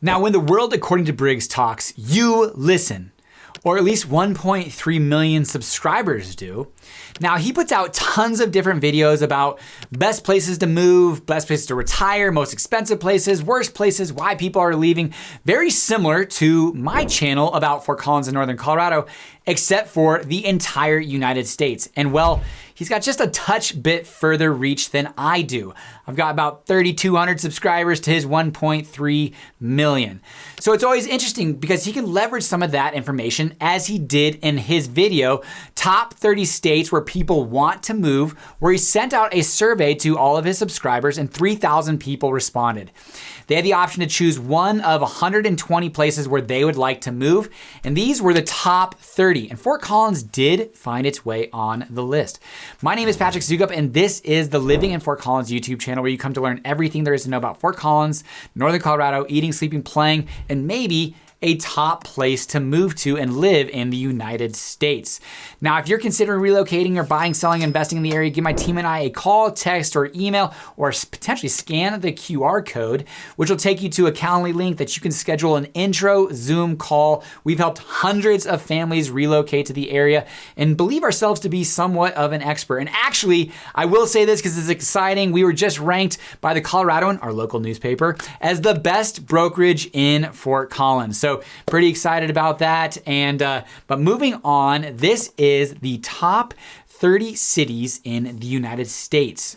Now, when the world according to Briggs talks, you listen, or at least 1.3 million subscribers do. Now, he puts out tons of different videos about best places to move, best places to retire, most expensive places, worst places, why people are leaving. Very similar to my channel about Fort Collins in Northern Colorado, except for the entire United States. And well, he's got just a touch bit further reach than I do. I've got about 3,200 subscribers to his 1.3 million. So it's always interesting because he can leverage some of that information as he did in his video, Top 30 States Where People Want to Move, where he sent out a survey to all of his subscribers and 3,000 people responded. They had the option to choose one of 120 places where they would like to move, and these were the top 30, and Fort Collins did find its way on the list. My name is Patrick Soukup, and this is the Living in Fort Collins YouTube channel where you come to learn everything there is to know about Fort Collins, Northern Colorado, eating, sleeping, playing, and maybe a top place to move to and live in the United States. Now, if you're considering relocating or buying, selling, investing in the area, give my team and I a call, text, or email, or potentially scan the QR code, which will take you to a Calendly link that you can schedule an intro Zoom call. We've helped hundreds of families relocate to the area and believe ourselves to be somewhat of an expert. And actually, I will say this because it's exciting. We were just ranked by the Coloradoan, our local newspaper, as the best brokerage in Fort Collins. So pretty excited about that. And but moving on, this is the top 30 cities in the United States.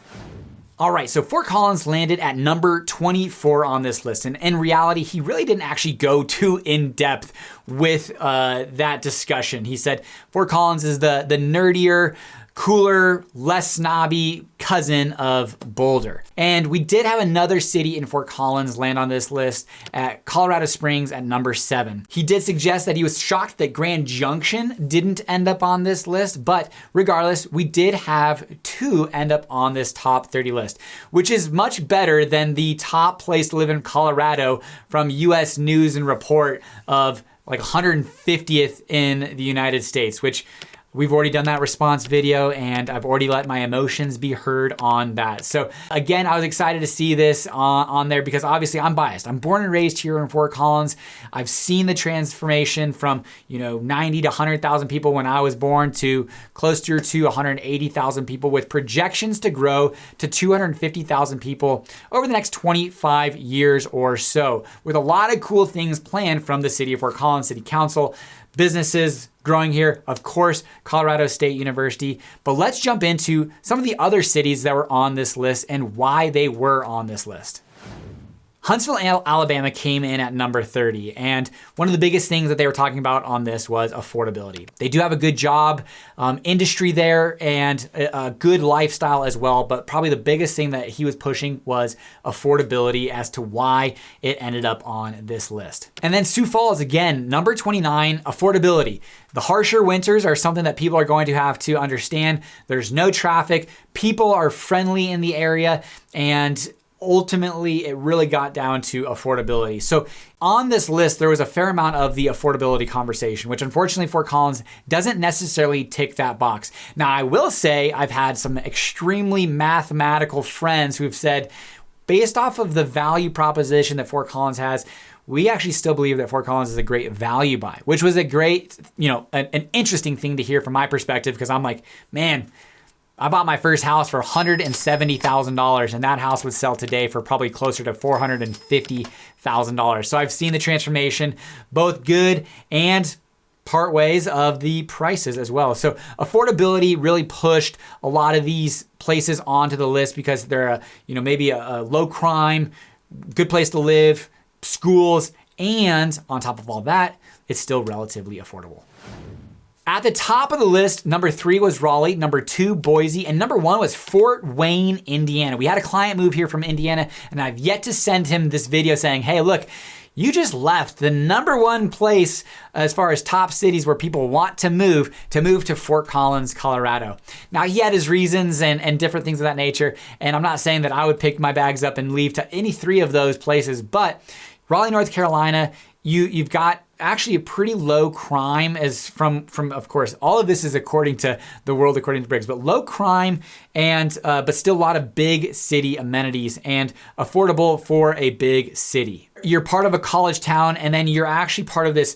All right, so Fort Collins landed at number 24 on this list. And in reality, he really didn't actually go too in depth with that discussion. He said Fort Collins is the nerdier, cooler, less snobby cousin of Boulder. And we did have another city in Fort Collins land on this list at Colorado Springs at number 7. He did suggest that he was shocked that Grand Junction didn't end up on this list, but regardless, we did have 2 end up on this top 30 list, which is much better than the top place to live in Colorado from US News and Report of like 150th in the United States, which we've already done that response video and I've already let my emotions be heard on that. So again, I was excited to see this on there because obviously I'm biased. I'm born and raised here in Fort Collins. I've seen the transformation from 90 to 100,000 people when I was born to closer to 180,000 people with projections to grow to 250,000 people over the next 25 years or so, with a lot of cool things planned from the City of Fort Collins City Council, businesses growing here, of course, Colorado State University. But let's jump into some of the other cities that were on this list and why they were on this list. Huntsville, Alabama came in at number 30. And one of the biggest things that they were talking about on this was affordability. They do have a good job industry there and a good lifestyle as well. But probably the biggest thing that he was pushing was affordability as to why it ended up on this list. And then Sioux Falls, again, number 29, affordability. The harsher winters are something that people are going to have to understand. There's no traffic. People are friendly in the area, and ultimately, it really got down to affordability. So on this list, there was a fair amount of the affordability conversation, which unfortunately Fort Collins doesn't necessarily tick that box. Now, I will say I've had some extremely mathematical friends who've said, based off of the value proposition that Fort Collins has, we actually still believe that Fort Collins is a great value buy, which was a great, an interesting thing to hear from my perspective, because I'm like, man, I bought my first house for $170,000 and that house would sell today for probably closer to $450,000. So I've seen the transformation, both good and part ways of the prices as well. So affordability really pushed a lot of these places onto the list because they're maybe a low crime, good place to live, schools, and on top of all that, it's still relatively affordable. At the top of the list, number 3 was Raleigh, number 2, Boise, and number 1 was Fort Wayne, Indiana. We had a client move here from Indiana, and I've yet to send him this video saying, hey, look, you just left the number 1 place as far as top cities where people want to move to Fort Collins, Colorado. Now, he had his reasons and different things of that nature, and I'm not saying that I would pick my bags up and leave to any 3 of those places, but Raleigh, North Carolina, you've got actually a pretty low crime as from of course, all of this is according to the world, according to Briggs, but low crime and but still a lot of big city amenities and affordable for a big city. you're part of a college town, and then you're actually part of this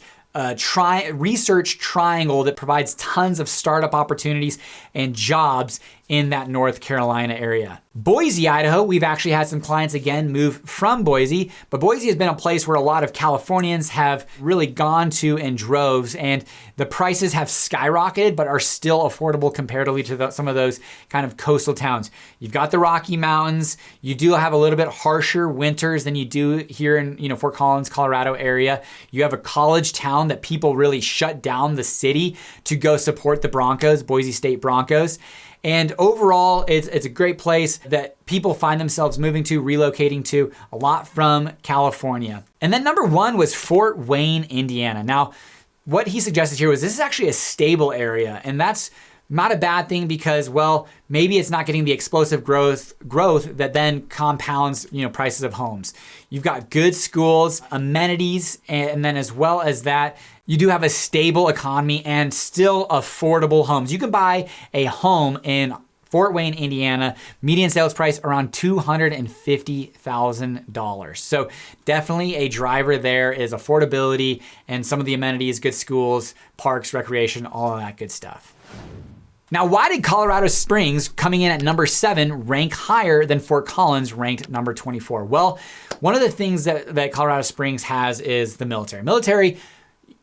research triangle that provides tons of startup opportunities and jobs in that North Carolina area. Boise, Idaho, we've actually had some clients again move from Boise, but Boise has been a place where a lot of Californians have really gone to in droves, and the prices have skyrocketed but are still affordable comparatively to some of those kind of coastal towns. You've got the Rocky Mountains. You do have a little bit harsher winters than you do here in Fort Collins, Colorado area. You have a college town that people really shut down the city to go support the Broncos, Boise State Broncos. And overall, it's a great place that people find themselves moving to, relocating to, a lot from California. And then number 1 was Fort Wayne, Indiana. Now, what he suggested here was this is actually a stable area, and that's not a bad thing because, well, maybe it's not getting the explosive growth that then compounds, prices of homes. You've got good schools, amenities, and then as well as that, you do have a stable economy and still affordable homes. You can buy a home in Fort Wayne, Indiana, median sales price around $250,000. So definitely a driver there is affordability and some of the amenities, good schools, parks, recreation, all of that good stuff. Now, why did Colorado Springs, coming in at number 7, rank higher than Fort Collins, ranked number 24? Well, one of the things that Colorado Springs has is the military. Military,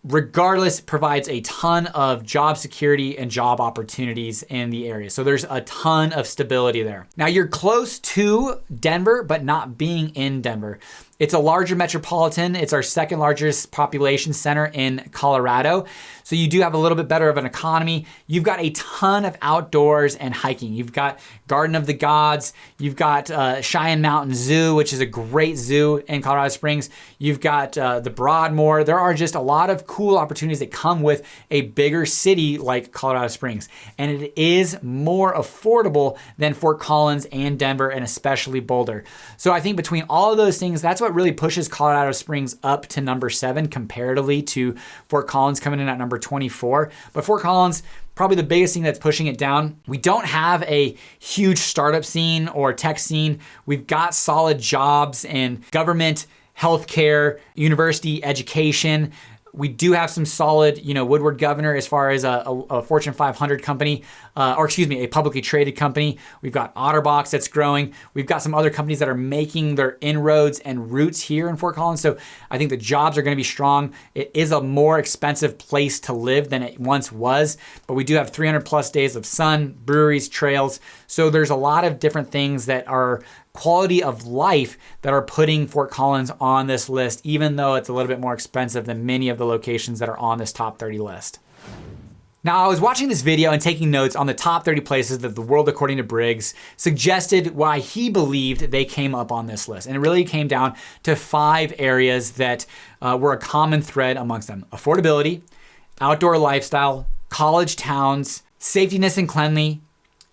regardless, provides a ton of job security and job opportunities in the area. So there's a ton of stability there. Now, you're close to Denver, but not being in Denver. It's a larger metropolitan. It's our second largest population center in Colorado. So you do have a little bit better of an economy. You've got a ton of outdoors and hiking. You've got Garden of the Gods. You've got Cheyenne Mountain Zoo, which is a great zoo in Colorado Springs. You've got the Broadmoor. There are just a lot of cool opportunities that come with a bigger city like Colorado Springs. And it is more affordable than Fort Collins and Denver, and especially Boulder. So I think between all of those things, that's what really pushes Colorado Springs up to number 7 comparatively to Fort Collins coming in at number 24. But Fort Collins, probably the biggest thing that's pushing it down. We don't have a huge startup scene or tech scene. We've got solid jobs in government, healthcare, university, education. We do have some solid, Woodward Governor as far as a Fortune 500 company, a publicly traded company. We've got OtterBox that's growing. We've got some other companies that are making their inroads and roots here in Fort Collins. So I think the jobs are going to be strong. It is a more expensive place to live than it once was, but we do have 300 plus days of sun, breweries, trails. So there's a lot of different things that are quality of life that are putting Fort Collins on this list, even though it's a little bit more expensive than many of the locations that are on this top 30 list. Now, I was watching this video and taking notes on the top 30 places that the world, according to Briggs, suggested why he believed they came up on this list. And it really came down to 5 areas that were a common thread amongst them: affordability, outdoor lifestyle, college towns, safetiness and cleanliness,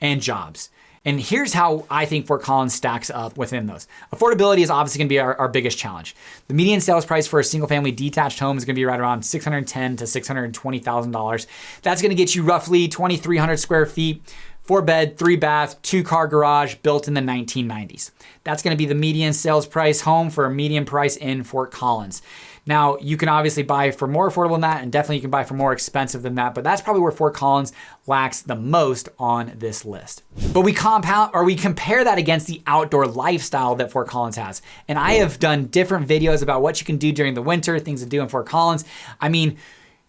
and jobs. And here's how I think Fort Collins stacks up within those. Affordability is obviously gonna be our biggest challenge. The median sales price for a single family detached home is gonna be right around $610,000 to $620,000. That's gonna get you roughly 2,300 square feet, 4 bed, 3 bath, 2 car garage, built in the 1990s. That's gonna be the median sales price home for a median price in Fort Collins. Now, you can obviously buy for more affordable than that, and definitely you can buy for more expensive than that, but that's probably where Fort Collins lacks the most on this list. But we compare that against the outdoor lifestyle that Fort Collins has. And I have done different videos about what you can do during the winter, things to do in Fort Collins. I mean,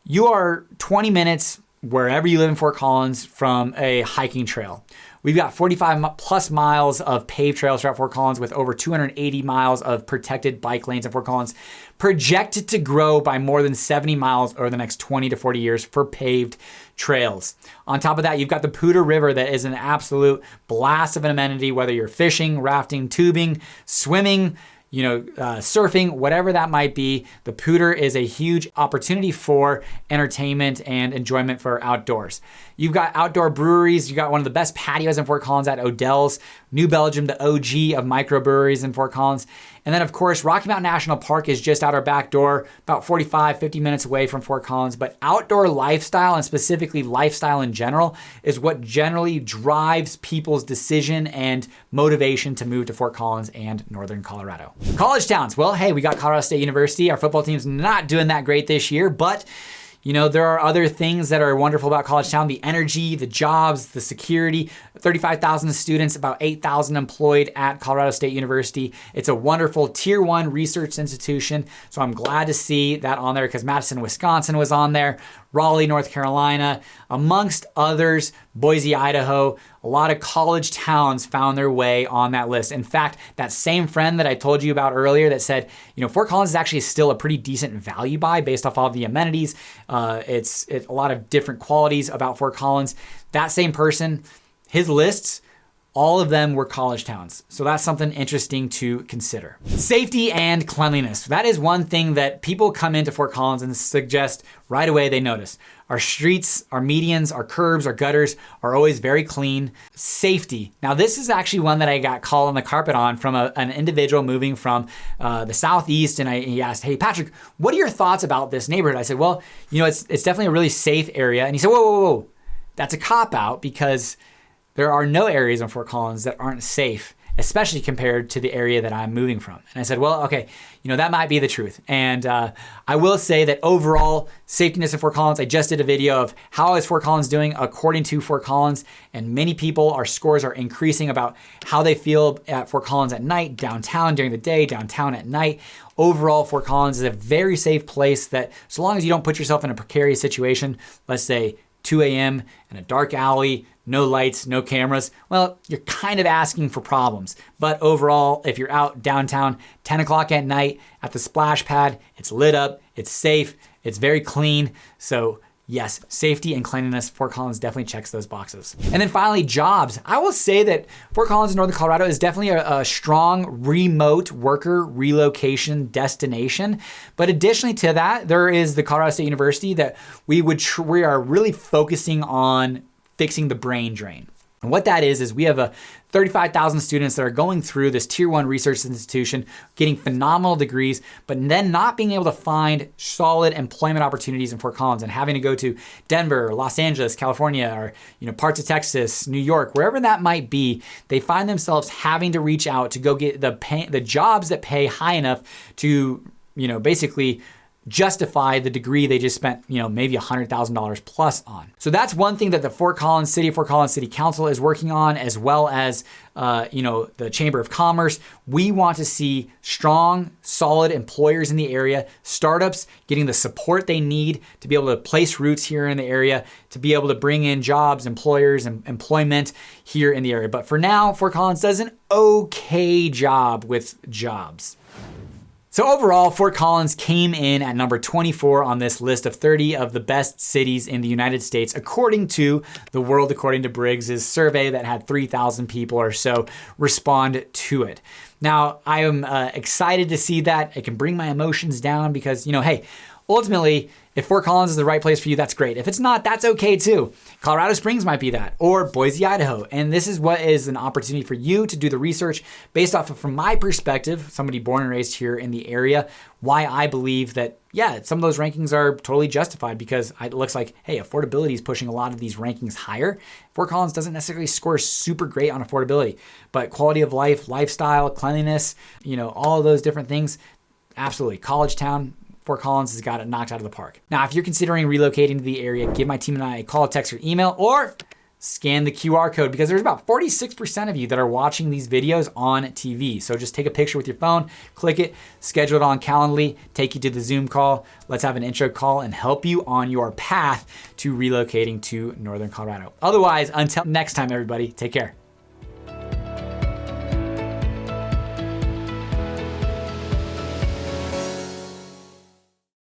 you are 20 minutes wherever you live in Fort Collins from a hiking trail. We've got 45 plus miles of paved trails throughout Fort Collins, with over 280 miles of protected bike lanes in Fort Collins, projected to grow by more than 70 miles over the next 20 to 40 years for paved trails. On top of that, you've got the Poudre River that is an absolute blast of an amenity, whether you're fishing, rafting, tubing, swimming, surfing, whatever that might be. The Poudre is a huge opportunity for entertainment and enjoyment for outdoors. You've got outdoor breweries. You got one of the best patios in Fort Collins at Odell's, New Belgium, the OG of microbreweries in Fort Collins. And then of course, Rocky Mountain National Park is just out our back door, about 45, 50 minutes away from Fort Collins. But outdoor lifestyle, and specifically lifestyle in general, is what generally drives people's decision and motivation to move to Fort Collins and Northern Colorado. College towns. Well, hey, we got Colorado State University. Our football team's not doing that great this year, but you know, there are other things that are wonderful about College Town: the energy, the jobs, the security. 35,000 students, about 8,000 employed at Colorado State University. It's a wonderful tier 1 research institution. So I'm glad to see that on there because Madison, Wisconsin was on there, Raleigh, North Carolina, amongst others, Boise, Idaho. A lot of college towns found their way on that list. In fact, that same friend that I told you about earlier that said, you know, Fort Collins is actually still a pretty decent value buy based off all of the amenities. It's a lot of different qualities about Fort Collins. That same person, his lists, all of them were college towns. So that's something interesting to consider. Safety and cleanliness. That is one thing that people come into Fort Collins and suggest right away they notice. Our streets, our medians, our curbs, our gutters are always very clean. Safety. Now this is actually one that I got called on the carpet on from an individual moving from the Southeast, and he asked, hey Patrick, what are your thoughts about this neighborhood? I said, well, you know, it's definitely a really safe area. And he said, whoa. That's a cop-out because there are no areas in Fort Collins that aren't safe, especially compared to the area that I'm moving from. And I said, well, okay, you know, that might be the truth. And I will say that overall, safetiness in Fort Collins, I just did a video of how is Fort Collins doing according to Fort Collins, and many people, our scores are increasing about how they feel at Fort Collins at night, downtown during the day, downtown at night. Overall, Fort Collins is a very safe place that, so long as you don't put yourself in a precarious situation, let's say 2 a.m. in a dark alley, no lights, no cameras, well, you're kind of asking for problems. But overall, if you're out downtown, 10 o'clock at night at the splash pad, it's lit up, it's safe, it's very clean. So yes, safety and cleanliness, Fort Collins definitely checks those boxes. And then finally, jobs. I will say that Fort Collins in Northern Colorado is definitely a strong remote worker relocation destination. But additionally to that, there is the Colorado State University that we are really focusing on fixing the brain drain. And what that is we have 35,000 students that are going through this tier 1 research institution, getting phenomenal degrees, but then not being able to find solid employment opportunities in Fort Collins and having to go to Denver, Los Angeles, California, or parts of Texas, New York, wherever that might be. They find themselves having to reach out to go get the jobs that pay high enough to basically justify the degree they just spent, maybe $100,000 plus on. So that's one thing that the Fort Collins City Council is working on, as well as, the Chamber of Commerce. We want to see strong, solid employers in the area, startups getting the support they need to be able to place roots here in the area, to be able to bring in jobs, employers, and employment here in the area. But for now, Fort Collins does an okay job with jobs. So overall, Fort Collins came in at number 24 on this list of 30 of the best cities in the United States, according to the World According to Briggs' survey that had 3,000 people or so respond to it. Now, I am excited to see that. It can bring my emotions down because, hey, ultimately, if Fort Collins is the right place for you, that's great. If it's not, that's okay too. Colorado Springs might be that, or Boise, Idaho. And this is what is an opportunity for you to do the research based off of, from my perspective, somebody born and raised here in the area, why I believe that, yeah, some of those rankings are totally justified because it looks like, hey, affordability is pushing a lot of these rankings higher. Fort Collins doesn't necessarily score super great on affordability, but quality of life, lifestyle, cleanliness, all of those different things, absolutely. College town, Fort Collins has got it knocked out of the park. Now, if you're considering relocating to the area, give my team and I a call, text, or email, or scan the QR code because there's about 46% of you that are watching these videos on TV. So just take a picture with your phone, click it, schedule it on Calendly, take you to the Zoom call. Let's have an intro call and help you on your path to relocating to Northern Colorado. Otherwise, until next time, everybody, take care.